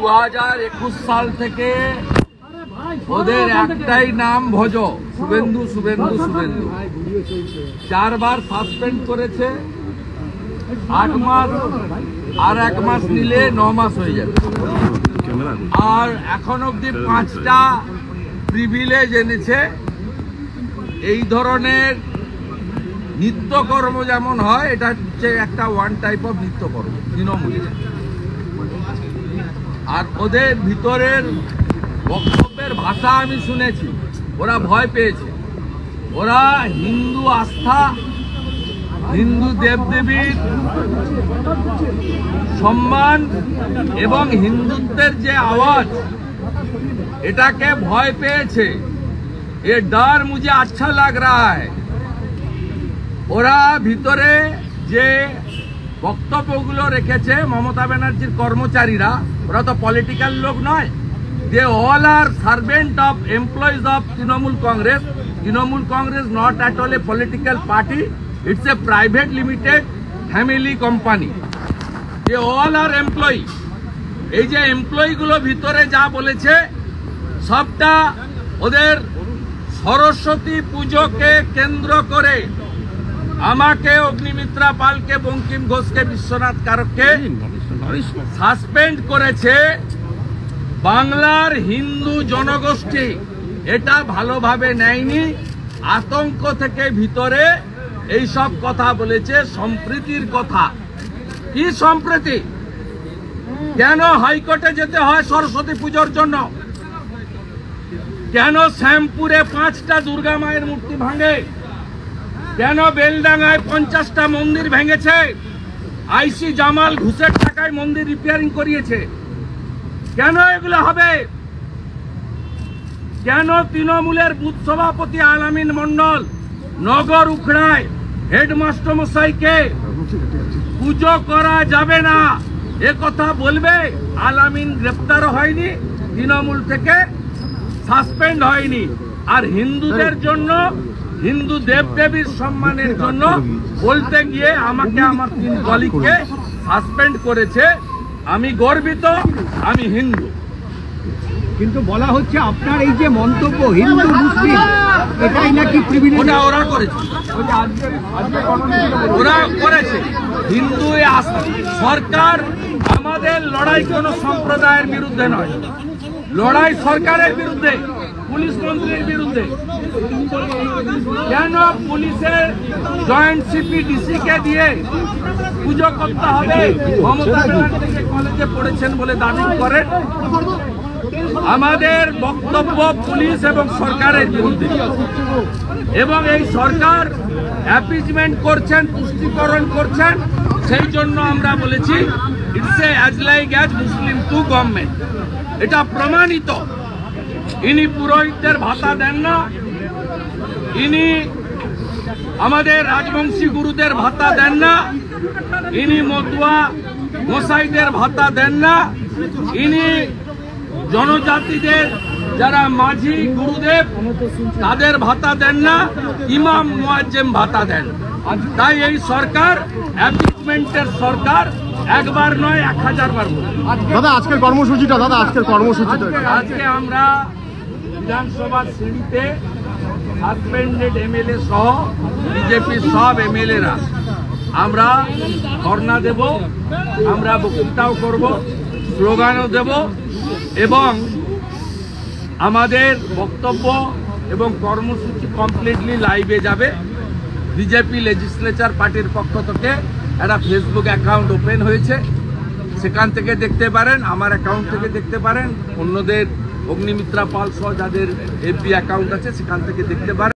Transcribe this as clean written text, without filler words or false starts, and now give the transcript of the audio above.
2021 সাল থেকে ওদের একটাই নাম ভজ, শুভেন্দু শুভেন্দু শুভেন্দু। 4 বার সাসপেন্ড করেছে, 8 মাস, আর 1 মাস নিলে 9 মাস হয়ে যাবে। আর এখন অব্দি 5টা প্রিভিলেজ এনেছে। এই ধরনের নিত্যকর্ম যেমন হয়, এটা হচ্ছে একটা ওয়ান টাইপ অফ নিত্যকর্ম তৃণমূলের। আর ওদের ভিতরের বক্তব্যের ভাষা আমি শুনেছি, ওরা ভয় পেয়েছে। ওরা হিন্দু আস্থা, হিন্দু দেবদেবীর সম্মান এবং হিন্দুত্বের যে আওয়াজ, এটাকে ভয় পেয়েছে। ये डर मुझे अच्छा लग रहा है। ওরা ভিতরে যে বক্তব্যগুলো রেখেছে মমতা ব্যানার্জির কর্মচারীরা, ওরা তো পলিটিক্যাল লোক নয়। They all are servant of employees of Trinamool Congress. Trinamool Congress not at all a political party, it's a private limited family company. They all are employee. এই যে এমপ্লয়িগুলো ভিতরে যা বলেছে, সবটা ওদের সরস্বতী পুজোকে কেন্দ্র করে আমাকে, অগ্নিমিত্রা পালকে, বঙ্কিম ঘোষকে, বিশ্বনাথ কারককে সাসপেন্ড করেছে। বাংলার হিন্দু জনগোষ্ঠী এটা ভালোভাবে নেয়নি, আতঙ্ক থেকে ভিতরে এই সব কথা বলেছে। সম্প্রীতির কথা। কি সম্প্রীতি? কেন হাইকোর্টে যেতে হয় সরস্বতী পুজোর জন্য? কেন শ্যামপুরে 5টা দুর্গা মায়ের মূর্তি ভাঙে? কেন বেলডাঙ্গায় 50টা মন্দির ভেঙেছে? আইসি জামাল ঘুষের টাকায় মন্দির রিপেয়ারিং করিয়েছে। কেন এগুলো হবে? কেন তৃণমূলের বুথ সভাপতি আলামিন মন্ডল নগর উখড়ায় হেডমাস্টার মশাইকে পুজো করা যাবে না এ কথা বলবে? আলামিন গ্রেপ্তার হয়নি, তৃণমূল থেকে সাসপেন্ড হয়নি। আর হিন্দুদের জন্য, হিন্দু দেবদেবীর সম্মানের জন্য বলতে গিয়ে আমাকে, আমার 3 কলিগকে সাসপেন্ড করেছে। আমি গর্বিত, আমি হিন্দু। কিন্তু বলা হচ্ছে আপনার এই যে মন্তব্য হিন্দু মুসলিম, এটাই নাকি প্রিভিলেজ। ওরা করেছে, ওরা করেছে। হিন্দু সরকার, আমাদের লড়াই কোনো সম্প্রদায়ের বিরুদ্ধে নয়, লড়াই সরকারের বিরুদ্ধে, পুলিশ মন্ত্রীর বিরুদ্ধে। কেন পুলিশের জয়েন্ট সিপি ডিসি কে দিয়ে পুজো করতে হবে? মমতা ব্যানার্জি কলেজে পড়েছেন বলে দাবি করেন। আমাদের বক্তব্য পুলিশ এবং সরকারের বিরুদ্ধে, এবং এই সরকার অ্যাপিজমেন্ট করছেন, তুষ্টিকরণ করছেন। সেই জন্য আমরা বলেছি it's a as like as Muslim two government. এটা প্রমাণিত। ইনি পুরোহিতদের ভাতা দেন না, ইনি আমাদের রাজবংশী গুরুদের ভাতা দেন না, ইনি মতুয়া গোসাইদের ভাতা দেন না, ইনি জনজাতিদের যারা মাঝি গুরুদেব তাদের ভাতা দেন না, ইমাম মুয়াজ্জেম ভাতা দেন। তাই এই সরকার অ্যাপিজমেন্টের সরকার, একবার নয় 1000 বার। দাদা আজকের কর্মসূচিটা, দাদা আজকের কর্মসূচিটা। আজকে আমরা বিধানসভার সিঁড়িতে সাসপেন্ডেড এমএলএ সহ বিজেপির সব এমএলএরা আমরা ধর্ণা দেব, আমরা বক্তৃতাও করব, স্লোগানও দেব, এবং আমাদের বক্তব্য এবং কর্মসূচি কমপ্লিটলি লাইভে যাবে। বিজেপি লেজিসলেচার পার্টির পক্ষ থেকে একটা ফেসবুক অ্যাকাউন্ট ওপেন হয়েছে, সেখান থেকে দেখতে পারেন, আমার অ্যাকাউন্ট থেকে দেখতে পারেন, অন্যদের অগ্নিমিত্রা পাল সহ যাদের এফবি অ্যাকাউন্ট আছে সেখান থেকে দেখতে পারেন।